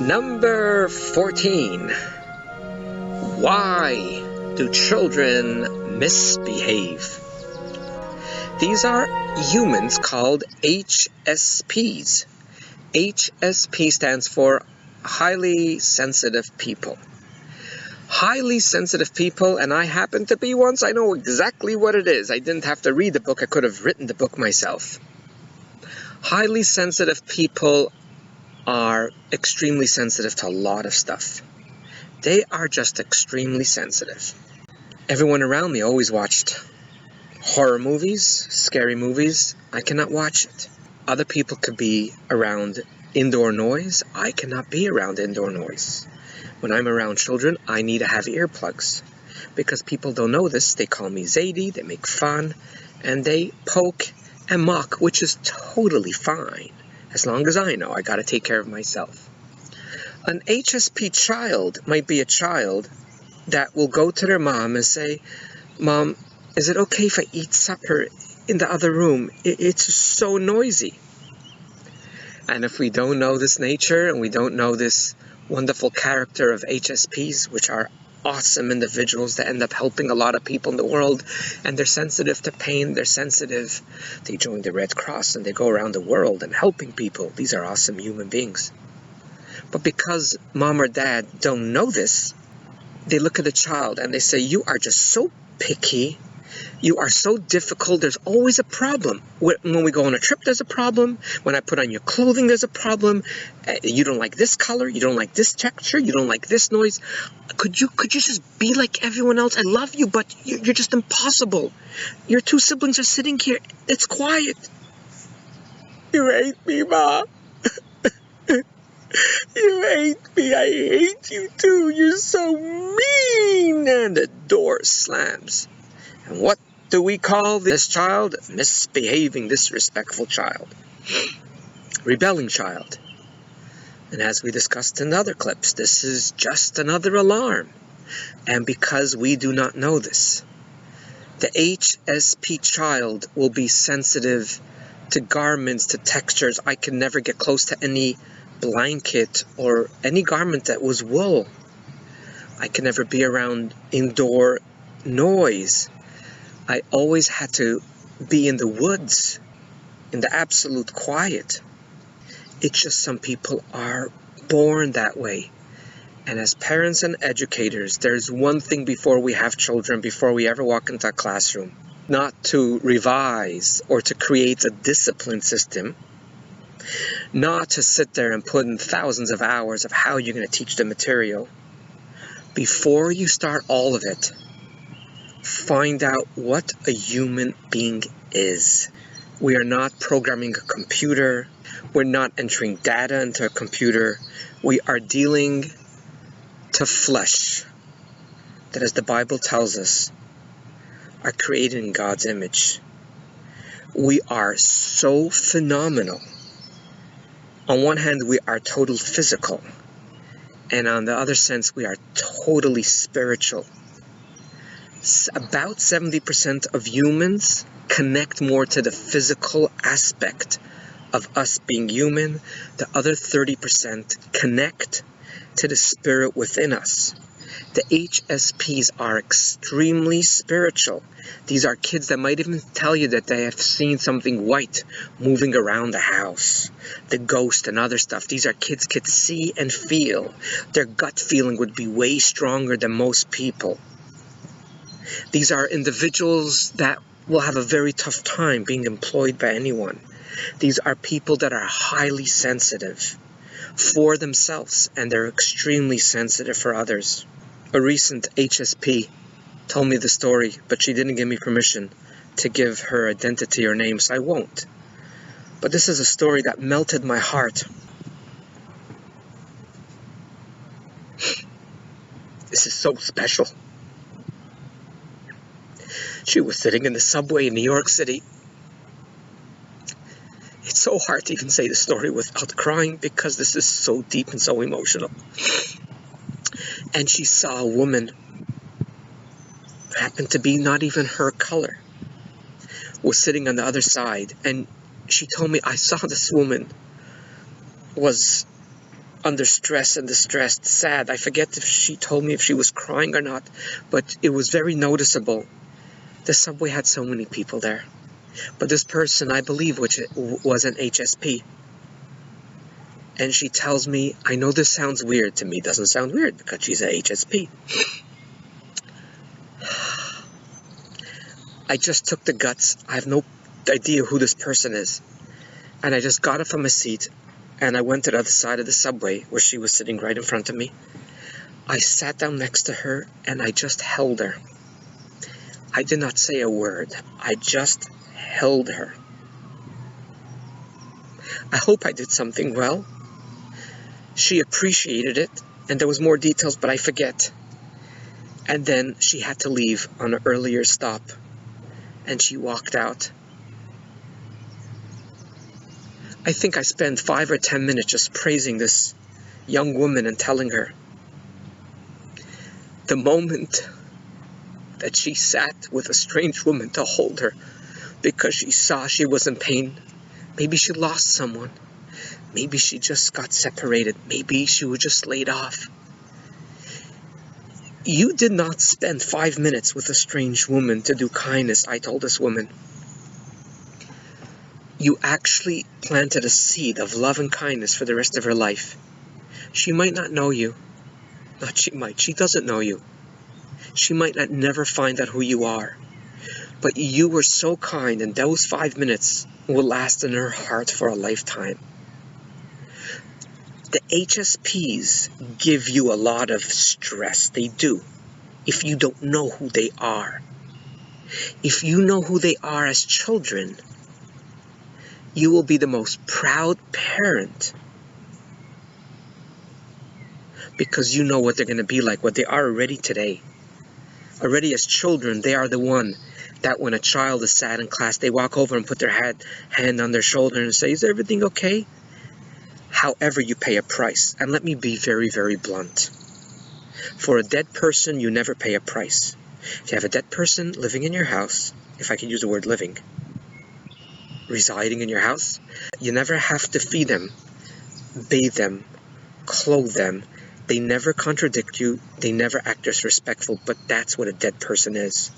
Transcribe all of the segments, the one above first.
Number 14. Why do children misbehave? These are humans called HSPs. HSP stands for highly sensitive people. Highly sensitive people, and I happen to be one, so I know exactly what it is. I didn't have to read the book, I could have written the book myself. Highly sensitive people are extremely sensitive to a lot of stuff. They are just extremely sensitive. Everyone around me always watched horror movies, scary movies. I cannot watch it. Other people could be around indoor noise. I cannot be around indoor noise. When I'm around children, I need to have earplugs. Because people don't know this, they call me Zadie, they make fun, and they poke and mock, which is totally fine. As long as I know, I gotta take care of myself. An HSP child might be a child that will go to their mom and say, "Mom, is it okay if I eat supper in the other room? It's so noisy." And if we don't know this nature and we don't know this wonderful character of HSPs, which are awesome individuals that end up helping a lot of people in the world, and they're sensitive to pain, they join the Red Cross and they go around the world and helping people. These are awesome human beings. But because mom or dad don't know this, they look at the child and they say, "You are just so picky. You are so difficult. There's always a problem. When we go on a trip, there's a problem. When I put on your clothing, there's a problem. You don't like this color. You don't like this texture. You don't like this noise. Could you just be like everyone else? I love you, but you're just impossible. Your two siblings are sitting here. It's quiet. You hate me, Ma. You hate me. I hate you too. You're so mean." And the door slams. And what do we call this child? Misbehaving, disrespectful child. Rebelling child. And as we discussed in other clips, this is just another alarm. And because we do not know this, the HSP child will be sensitive to garments, to textures. I can never get close to any blanket or any garment that was wool. I can never be around indoor noise. I always had to be in the woods, in the absolute quiet. It's just some people are born that way. And as parents and educators, there's one thing before we have children, before we ever walk into a classroom, not to revise or to create a discipline system, not to sit there and put in thousands of hours of how you're going to teach the material. Before you start all of it, find out what a human being is. We are not programming a computer. We're not entering data into a computer. We are dealing to flesh that, as the Bible tells us, are created in God's image. We are so phenomenal. On one hand, we are totally physical. And on the other sense, we are totally spiritual. About 70% of humans connect more to the physical aspect of us being human. The other 30% connect to the spirit within us. The HSPs are extremely spiritual. These are kids that might even tell you that they have seen something white moving around the house, the ghost and other stuff. These are kids could see and feel. Their gut feeling would be way stronger than most people. These are individuals that will have a very tough time being employed by anyone. These are people that are highly sensitive for themselves, and they're extremely sensitive for others. A recent HSP told me the story, but she didn't give me permission to give her identity or name, so I won't. But this is a story that melted my heart. This is so special. She was sitting in the subway in New York City. It's so hard to even say the story without crying because this is so deep and so emotional. And she saw a woman, happened to be not even her color, was sitting on the other side. And she told me, "I saw this woman was under stress and distressed, sad. I forget if she told me if she was crying or not, but it was very noticeable. The subway had so many people there. But this person, I believe, which was an HSP. And she tells me, I know this sounds weird to me. It doesn't sound weird because she's an HSP. I just took the guts. I have no idea who this person is. And I just got up from my seat and I went to the other side of the subway where she was sitting right in front of me. I sat down next to her and I just held her. I did not say a word. I just held her. I hope I did something well. She appreciated it, and there was more details, but I forget. And then she had to leave on an earlier stop, and she walked out. I think I spent 5 or 10 minutes just praising this young woman and telling her. The moment that she sat with a strange woman to hold her because she saw she was in pain, maybe she lost someone. Maybe she just got separated. Maybe she was just laid off. You did not spend 5 minutes with a strange woman to do kindness, I told this woman. You actually planted a seed of love and kindness for the rest of her life. She might not know you. Not she might. She doesn't know you. She might not never find out who you are. But you were so kind, and those 5 minutes will last in her heart for a lifetime. The HSPs give you a lot of stress. They do. If you don't know who they are. If you know who they are as children, you will be the most proud parent. Because you know what they're going to be like, what they are already today. Already as children, they are the one that when a child is sad in class, they walk over and put their hand on their shoulder and say, is everything okay? However, you pay a price. And let me be very, very blunt. For a dead person, you never pay a price. If you have a dead person living in your house, if I can use the word living, residing in your house, you never have to feed them, bathe them, clothe them. They never contradict you. They never act disrespectful, but that's what a dead person is.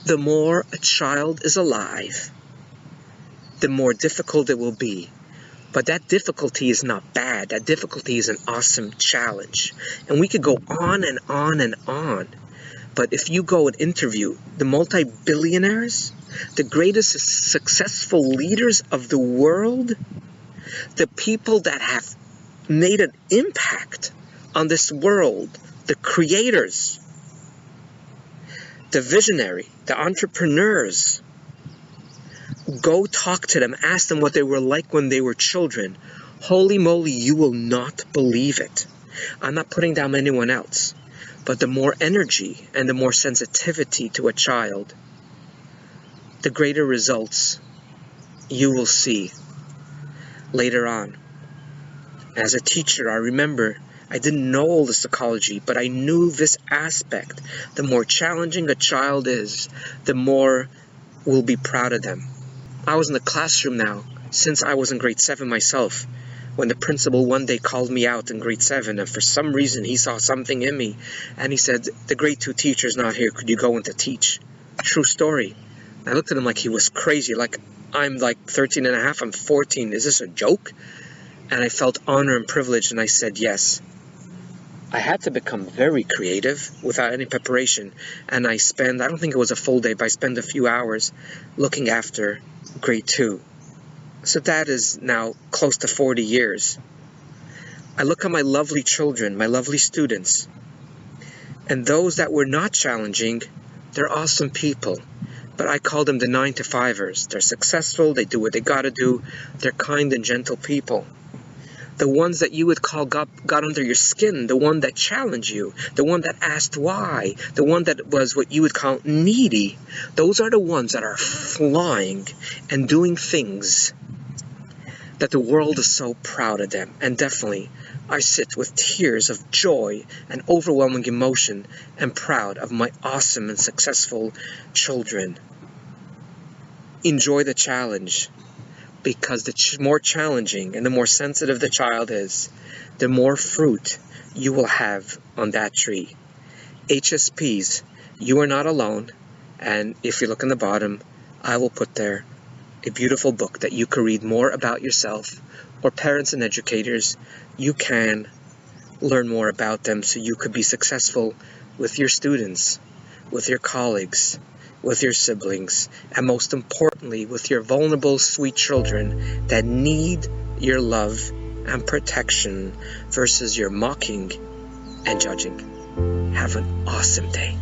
The more a child is alive, the more difficult it will be. But that difficulty is not bad. That difficulty is an awesome challenge. And we could go on and on and on. But if you go and interview the multi-billionaires, the greatest successful leaders of the world, the people that have made an impact on this world, the creators, the visionary, the entrepreneurs, go talk to them, ask them what they were like when they were children. Holy moly, you will not believe it. I'm not putting down anyone else, but the more energy and the more sensitivity to a child, the greater results you will see later on. As a teacher, I remember I didn't know all the psychology, but I knew this aspect. The more challenging a child is, the more we'll be proud of them. I was in the classroom now, since I was in grade 7 myself, when the principal one day called me out in grade 7, and for some reason he saw something in me, and he said, the grade 2 teacher's not here, could you go in to teach? True story. I looked at him like he was crazy, like I'm like 13 and a half, I'm 14, is this a joke? And I felt honor and privilege, and I said yes. I had to become very creative without any preparation, and I don't think it was a full day, but I spent a few hours looking after grade 2. So that is now close to 40 years. I look at my lovely children, my lovely students, and those that were not challenging, they're awesome people. But I call them the 9-to-5ers. They're successful, they do what they gotta do, they're kind and gentle people. The ones that you would call got under your skin, the one that challenged you, the one that asked why, the one that was what you would call needy. Those are the ones that are flying and doing things that the world is so proud of them. And definitely, I sit with tears of joy and overwhelming emotion and proud of my awesome and successful children. Enjoy the challenge. because the more challenging and the more sensitive the child is, the more fruit you will have on that tree. HSPs, you are not alone, and if you look in the bottom, I will put there a beautiful book that you can read more about yourself, or parents and educators, you can learn more about them so you could be successful with your students, with your colleagues, with your siblings, and most importantly, with your vulnerable, sweet children that need your love and protection versus your mocking and judging. Have an awesome day.